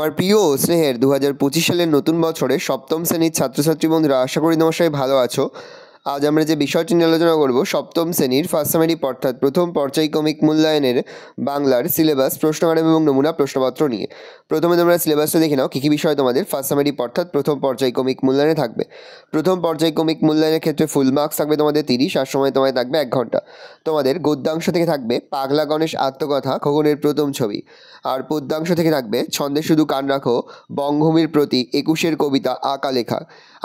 আমার প্রিয় ও স্নেহের 2025 সালের নতুন বছরে সপ্তম শ্রেণীর ছাত্রছাত্রী বন্ধুরা, আশা করি তোমার সবাই ভালো আছো। আজ আমরা যে বিষয়টি নিয়ে আলোচনা করব, সপ্তম শ্রেণীর ফার্স্ট সামারি অর্থাৎ প্রথম পর্যায়ক্রমিক মূল্যায়নের বাংলার সিলেবাস, প্রশ্নমালা এবং নমুনা প্রশ্নপত্র নিয়ে। প্রথমে তোমরা সিলেবাসটা দেখে নাও, কী কী বিষয় তোমাদের ফার্স্ট সামারি অর্থাৎ প্রথম পর্যায়ক্রমিক মূল্যায়নে থাকবে। প্রথম পর্যায়ক্রমিক মূল্যায়নের ক্ষেত্রে ফুল মার্কস থাকবে তোমাদের 30, আর সময় তোমায় থাকবে 1 ঘন্টা। তোমাদের গদ্যাংশ থেকে থাকবে পাগলা গণেশ আত্মকথা, খগনের প্রথম ছবি। আর পদ্যাংশ থেকে থাকবে ছন্দে শুধু কান রাখো, বঙ্গভূমির প্রতি, 21-এর কবিতা, আঁকা লেখা।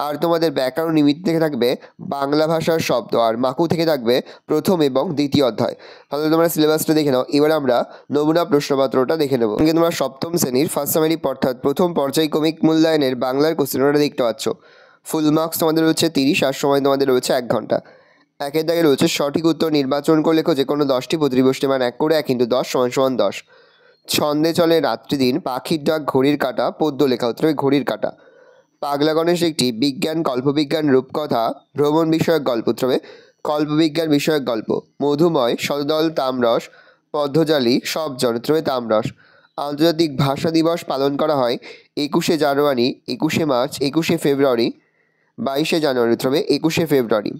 আর তোমাদের ব্যাকরণ নিমিত্ত থেকে থাকবে বাংলা ভাষার শব্দ। আর মাকু থেকে থাকবে প্রথম এবং দ্বিতীয় অধ্যায়। তাহলে তোমরা সিলেবাসটা দেখে নাও। এবার আমরা নমুনা প্রশ্নপত্রটা দেখে নেব। তোমরা সপ্তম শ্রেণীর ফার্স্ট সামারি অর্থাৎ প্রথম পর্যায়ক্রমিক মূল্যায়নের বাংলার কোশ্চেনটা দেখতে পাচ্ছ। ফুল মার্কস তোমাদের রয়েছে 30, আর সময় তোমাদের রয়েছে 1 ঘন্টা। একের দাগে রয়েছে সঠিক উত্তর নির্বাচন করে লেখো যে কোনো 10টি, প্রতিবষ্টি মান 1 করে 1 × 10 = 10। ছন্দে চলে রাত্রি দিন, পাখির ডাক, ঘড়ির কাঁটা, পদ্য লেখা, উত্তরে ঘড়ির কাঁটা। পাগলা গণেশ একটি বিজ্ঞান, কল্পবিজ্ঞান, রূপকথা, ভ্রমণ বিষয়ক গল্প, উত্তরে কল্পবিজ্ঞান বিষয়ক গল্প। মধুময়, শতদল, তামরস, পদ্মজালি, সবজন, উত্তরে তামরস। আন্তর্জাতিক ভাষা দিবস পালন করা হয় 21শে জানুয়ারি, 21শে মার্চ, 21শে ফেব্রুয়ারি, 22শে জানুয়ারি, উত্তরে 21শে ফেব্রুয়ারি।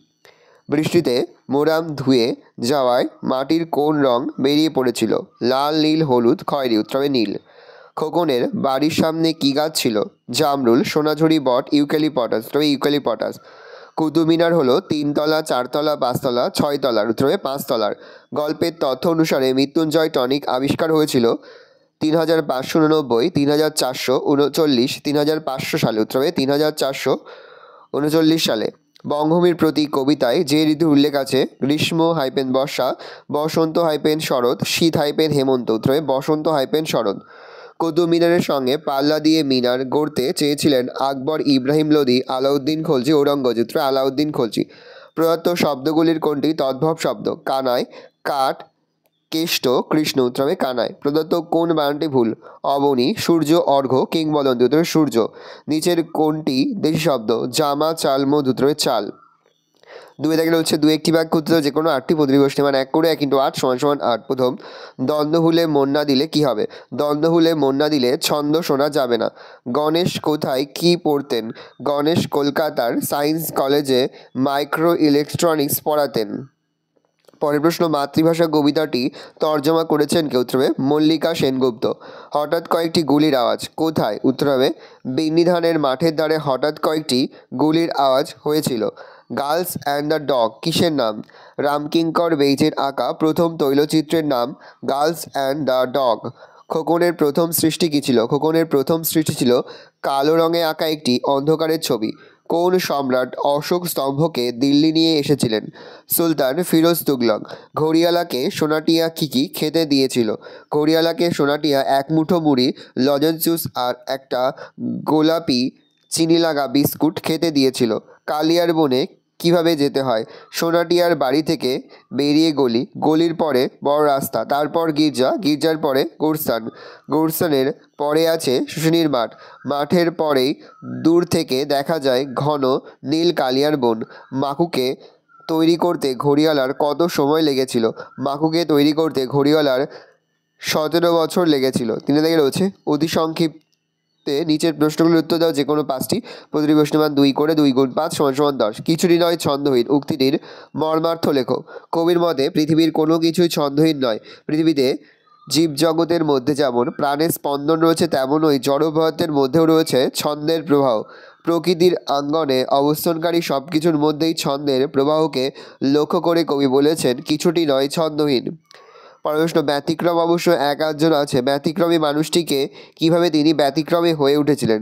বৃষ্টিতে মোরাম ধুয়ে যাওয়ায় মাটির কোন রং বেরিয়ে পড়েছিল? লাল, নীল, হলুদ, খয়েরি, উত্তরে নীল। খোকনের বাড়ির সামনে কী গাছ ছিল? জামরুল, সোনাঝুরি, বট, ইউক্যালিপটাস, উত্তরে ইউক্যালিপটাস। কুতুব মিনার হলো 3 তলা, 4 তলা, 5 তলা, 6 তলার, উত্তরে 5 তলার। গল্পের তথ্য অনুসারে মৃত্যুঞ্জয় টনিক আবিষ্কার হয়েছিল 3589, 3439, 3500 সালে, উত্তরে 3439 সালে। বঙ্গভূমির প্রতি কবিতায় যে ঋতুর উল্লেখ আছে? গ্রীষ্ম - বর্ষা, বসন্ত - শরৎ, শীত - হেমন্ত, উত্তরে বসন্ত - শরৎ। কুতুব মিনারের সঙ্গে পাল্লা দিয়ে মিনার গড়তে চেয়েছিলেন আকবর, ইব্রাহিম লোদি, আলাউদ্দিন খলজি, ঔরঙ্গজেব, উত্তরে আলাউদ্দিন খলজি। প্রদত্ত শব্দগুলির কোনটি তদ্ভব শব্দ? কানাই, কাঠ, কেষ্ট, কৃষ্ণ, উত্তরে কানাই। প্রদত্ত কোন বানানটি ভুল? অবনী, সূর্য, অর্ঘ্য, কিংবদন্তি, উত্তরে সূর্য। নিচের কোনটি দেশি শব্দ? জামা, চাল, মধু, উত্তরে চাল। 2 দাগে রয়েছে 2 একটি বাক্য উত্তর যে কোনো 8টি, প্রতিবষ্টি মান 1 করে 1 × 8 = 8। প্রথম, দ্বন্দ্বহুলে মন না দিলে কী হবে? দ্বন্দ্বহুলে মন না দিলে ছন্দ শোনা যাবে না। গণেশ কোথায় কী পড়তেন? গণেশ কলকাতার সায়েন্স কলেজে মাইক্রো ইলেকট্রনিক্স পড়াতেন। পরের প্রশ্ন, মাতৃভাষা কবিতাটি তর্জমা করেছেন কে? উত্তর হবে মল্লিকা সেনগুপ্ত। হঠাৎ কয়েকটি গুলির আওয়াজ কোথায়? উত্তর হবে বিন্নিধানের মাঠের ধারে হঠাৎ কয়েকটি গুলির আওয়াজ হয়েছিল। গার্লস অ্যান্ড দ্য ডগ কিসের নাম? রামকিঙ্কর বেইজের আঁকা প্রথম তৈলচিত্রের নাম গার্লস অ্যান্ড দ্য ডগ। খোকনের প্রথম সৃষ্টি কী ছিল? খোকনের প্রথম সৃষ্টি ছিল কালো রঙে আঁকা একটি অন্ধকারের ছবি। কোন সম্রাট অশোক স্তম্ভকে দিল্লি নিয়ে এসেছিলেন? সুলতান ফিরোজ তুগলক। ঘড়িয়ালাকে সোনাটিয়া কী কী খেতে দিয়েছিল? ঘড়িয়ালাকে সোনাটিয়া 1 মুঠো মুড়ি, লজেন্স জুস আর একটা গোলাপি চিনি লাগা বিস্কুট খেতে দিয়েছিল। কালিয়ার বনে কীভাবে যেতে হয়? সোনাটিয়ার বাড়ি থেকে বেরিয়ে গলি, গলির পরে বড় রাস্তা, তারপর গির্জা, গির্জার পরে গোরস্থান, গোরস্থানের পরে আছে শুশুনির মাঠ, মাঠের পরেই দূর থেকে দেখা যায় ঘন নীল কালিয়ার বন। মাকুকে তৈরি করতে ঘড়িয়ালার কত সময় লেগেছিল? মাকুকে তৈরি করতে ঘড়িয়ালার 17 বছর লেগেছিল। 3 দাগে রয়েছে অতি সংক্ষিপ্তে নিচের প্রশ্নগুলোর উত্তর দাও যে কোনো 5টি, প্রতিটি প্রশ্নের মান 2 করে 2 × 5 = 10। কিছুটি নয় ছন্দহীন, উক্তিটির মর্মার্থ লেখো। কবির মতে পৃথিবীর কোনো কিছুই ছন্দহীন নয়। পৃথিবীতে জীবজগতের মধ্যে যেমন প্রাণের স্পন্দন রয়েছে, তেমনই জড়পদার্থের মধ্যেও রয়েছে ছন্দের প্রবাহ। প্রকৃতির আঙ্গনে অবস্থানকারী সব কিছুর মধ্যেই ছন্দের প্রবাহকে লক্ষ্য করে কবি বলেছেন কিছুটি নয় ছন্দহীন। পরের প্রশ্ন, ব্যতিক্রম অবশ্য এক আধজন আছে, ব্যতিক্রমী মানুষটিকে কীভাবে তিনি ব্যতিক্রমী হয়ে উঠেছিলেন?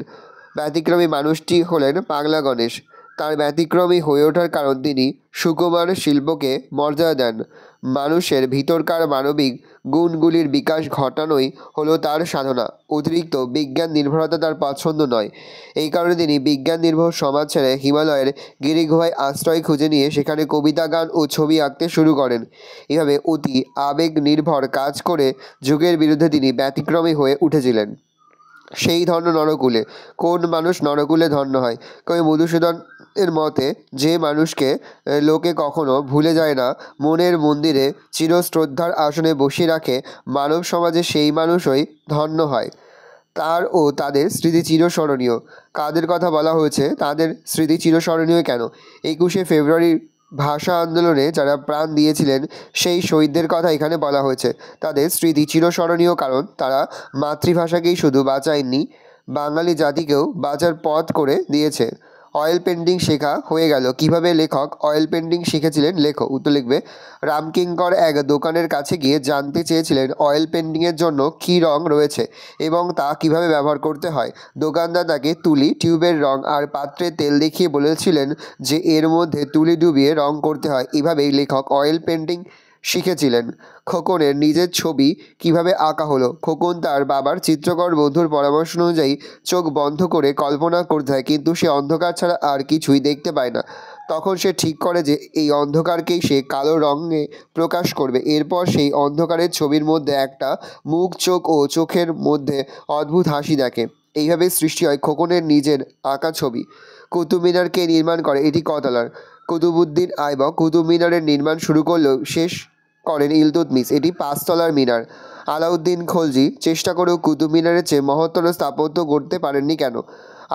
ব্যতিক্রমী মানুষটি হলেন পাগলা গণেশ। তার ব্যতিক্রমী হয়ে ওঠার কারণ তিনি সুকুমার শিল্পকে মর্যাদা দেন। মানুষের ভিতরকার মানবিক গুণগুলির বিকাশ ঘটানোই হলো তার সাধনা। অতিরিক্ত বিজ্ঞান নির্ভরতা তার পছন্দ নয়। এই কারণে তিনি বিজ্ঞান নির্ভর সমাজ ছেড়ে হিমালয়ের গিরিগুহায় আশ্রয় খুঁজে নিয়ে সেখানে কবিতা, গান ও ছবি আঁকতে শুরু করেন। এভাবে অতি আবেগ নির্ভর কাজ করে যুগের বিরুদ্ধে তিনি ব্যতিক্রমী হয়ে উঠেছিলেন। সেই ধন্য নরকুলে। কোন মানুষ নরকুলে ধন্য হয়? কবি মধুসূদন এর মতে যে মানুষকে লোকে কখনো ভুলে যায় না, মনের মন্দিরে চিরশ্রদ্ধার আসনে বসিয়ে রাখে, মানব সমাজে সেই মানুষই ধন্য হয়। তার ও তাদের স্মৃতি চিরস্মরণীয়। কাদের কথা বলা হয়েছে, তাদের স্মৃতি চিরস্মরণীয় কেন? 21শে ফেব্রুয়ারি ভাষা আন্দোলনে যারা প্রাণ দিয়েছিলেন সেই শহীদদের কথা এখানে বলা হয়েছে। তাদের স্মৃতি চিরস্মরণীয় কারণ তারা মাতৃভাষাকেই শুধু বাঁচায়নি, বাঙালি জাতিকেও বাঁচার পথ করে দিয়েছে। অয়েল পেন্টিং শেখা হয়ে গেল কিভাবে? লেখক অয়েল পেন্টিং শিখেছিলেন। লেখো। উত্তর লিখবে। রামকিঙ্কর এক দোকানের কাছে গিয়ে জানতে চেয়েছিলেন অয়েল পেন্টিংয়ের জন্য কী রং রয়েছে এবং তা কিভাবে ব্যবহার করতে হয়। দোকানদার তাকে তুলি, টিউবের রং আর পাত্রে তেল দেখিয়ে বলেছিলেন যে এর মধ্যে তুলি ডুবিয়ে রং করতে হয়। এভাবেই লেখক অয়েল পেন্টিং শিখেছিলেন। খোকনের নিজের ছবি কিভাবে আঁকা হলো? খোকন তার বাবার চিত্রকর বন্ধুর পরামর্শ অনুযায়ী চোখ বন্ধ করে কল্পনা করতে হয়, কিন্তু সে অন্ধকার ছাড়া আর কিছুই দেখতে পায় না। তখন সে ঠিক করে যে এই অন্ধকারকেই সে কালো রঙে প্রকাশ করবে। এরপর সেই অন্ধকারের ছবির মধ্যে একটা মুখ, চোখ ও চোখের মধ্যে অদ্ভুত হাসি দেখে। এইভাবে সৃষ্টি হয় খোকনের নিজের আঁকা ছবি। কুতুব মিনার কে নির্মাণ করে? এটি কতলার? কুতুবউদ্দিন আইবক কুতুব মিনারের নির্মাণ শুরু করলেও শেষ করেন ইলতুৎমিশ। এটি 5 তলার মিনার। আলাউদ্দিন খলজি চেষ্টা করেও কুতুব মিনারের চেয়ে মহত্তর স্থাপত্য গড়তে পারেননি কেন?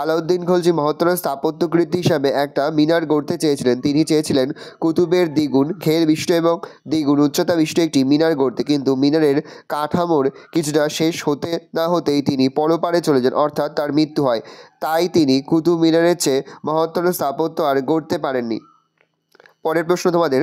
আলাউদ্দিন খলজি মহত্তর স্থাপত্যকৃতি হিসাবে একটা মিনার গড়তে চেয়েছিলেন। তিনি চেয়েছিলেন কুতুবের দ্বিগুণ ঘের বিশিষ্ট এবং দ্বিগুণ উচ্চতা বিশিষ্ট একটি মিনার গড়তে, কিন্তু মিনারের কাঠামোর কিছুটা শেষ হতে না হতেই তিনি পরপারে চলে যান, অর্থাৎ তার মৃত্যু হয়। তাই তিনি কুতুব মিনারের চেয়ে মহত্তর স্থাপত্য আর গড়তে পারেননি। পরের প্রশ্ন তোমাদের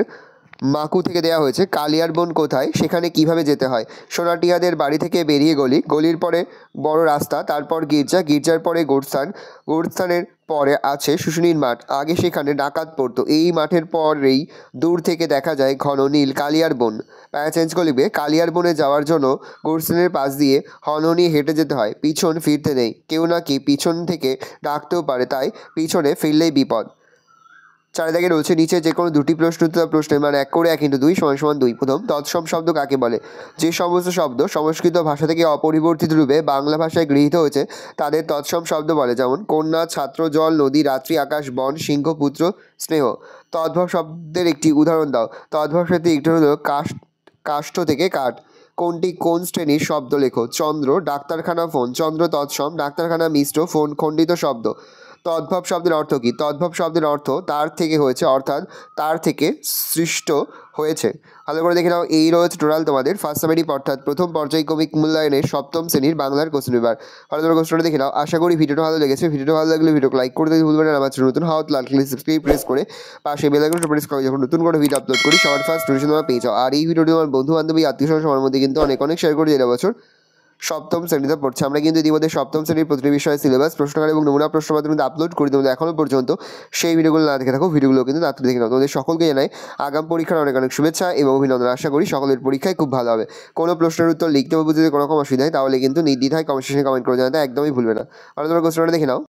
মাকু থেকে দেওয়া হয়েছে। কালিয়ার বন কোথায়? সেখানে কিভাবে যেতে হয়? সোনাটিয়াদের বাড়ি থেকে বেরিয়ে গলি, গলির পরে বড় রাস্তা, তারপর গির্জা, গির্জার পরে গোরস্থান, গোরস্থানের পরে আছে শুশুনির মাঠ। আগে সেখানে ডাকাত পড়তো। এই মাঠের পরেই দূর থেকে দেখা যায় ঘন নীল কালিয়ার বন। প্যারা চেঞ্জ করে লিখবে। কালিয়ার বনে যাওয়ার জন্য গোরস্থানের পাশ দিয়ে হনহনি হেঁটে যেতে হয়। পিছন ফিরতে নেই। কেউ নাকি পিছন থেকে ডাকতেও পারে, তাই পিছনে ফিরলেই বিপদ। 4 দাগে রয়েছে নিচে যে কোনো দুটি প্রশ্ন উত্তর প্রশ্নের মান 1 করে 1 × 2 = 2। প্রথম, তৎসম শব্দ কাকে বলে? যে সমস্ত শব্দ সংস্কৃত ভাষা থেকে অপরিবর্তিত রূপে বাংলা ভাষায় গৃহীত হয়েছে তাদের তৎসম শব্দ বলে, যেমন কন্যা, ছাত্র, জল, নদী, রাত্রি, আকাশ, বন, সিংহ, পুত্র, স্নেহ। তদ্ভব শব্দের একটি উদাহরণ দাও। তদ্ভব শব্দের একটি হলো কাষ্ঠ থেকে কাঠ। কোনটি কোন শ্রেণীর শব্দ? লেখো। চন্দ্র, ডাক্তারখানা, ফোন। চন্দ্র তৎসম, ডাক্তারখানা মিশ্র, ফোন খণ্ডিত শব্দ। তদ্ভব শব্দের অর্থ কী? তদ্ভব শব্দের অর্থ তার থেকে হয়েছে, অর্থাৎ তার থেকে সৃষ্ট হয়েছে। ভালো করে দেখে নাও। এই রয়েছে টোটাল তোমাদের ফার্স্ট সামেটিভ অর্থাৎ প্রথম পর্যায়ক্রমিক মূল্যায়নের 7ম শ্রেণীর বাংলার কোশ্চেন পেপার। ভালো করে কোশ্চেনটা দেখে নাও। আশা করি ভিডিওটা ভালো লেগেছে। ভিডিওটা ভালো লাগলে ভিডিওকে লাইক করতে ভুলবেন না। আমার নতুন হাত লাল সাবস্ক্রাইব প্রেস করে পাশে বেল আইকনটা প্রেস করে যখন নতুন করে ভিডিও আপলোড করি সবার ফার্স্ট নোটিফিকেশন তোমরা পেয়ে যাও। আর এই ভিডিওটি আমার বন্ধু বান্ধবী আত্মীয় স্বজন সবার মধ্যে কিন্তু অনেক শেয়ার করে দিয়ে বছর 7ম শ্রেণীতে পড়ছে। আমরা কিন্তু ইতিমধ্যে 7ম শ্রেণীর প্রতিটি বিষয়ের সিলেবাস, প্রশ্নকাল এবং নমুনা প্রশ্নপত্র কিন্তু আপলোড করে তোমাদের এখনও পর্যন্ত সেই ভিডিওগুলো না দেখে থাকো, ভিডিওগুলো কিন্তু তাড়াতাড়ি দেখে নাও। তোমাদের সকলকে জানাই আগাম পরীক্ষার অনেক শুভেচ্ছা এবং অভিনন্দন। আশা করি সকলের পরীক্ষায় খুব ভালো হবে। কোনো প্রশ্নের উত্তর লিখতে বা বুঝতে কোনো রকম অসুবিধা হয় তাহলে কিন্তু নির্দ্বিধায় কমেন্ট সেকশনে কমেন্ট করে জানাতে একদমই ভুলবে না। আর তোমরা কোশ্চেনটা দেখে নাও।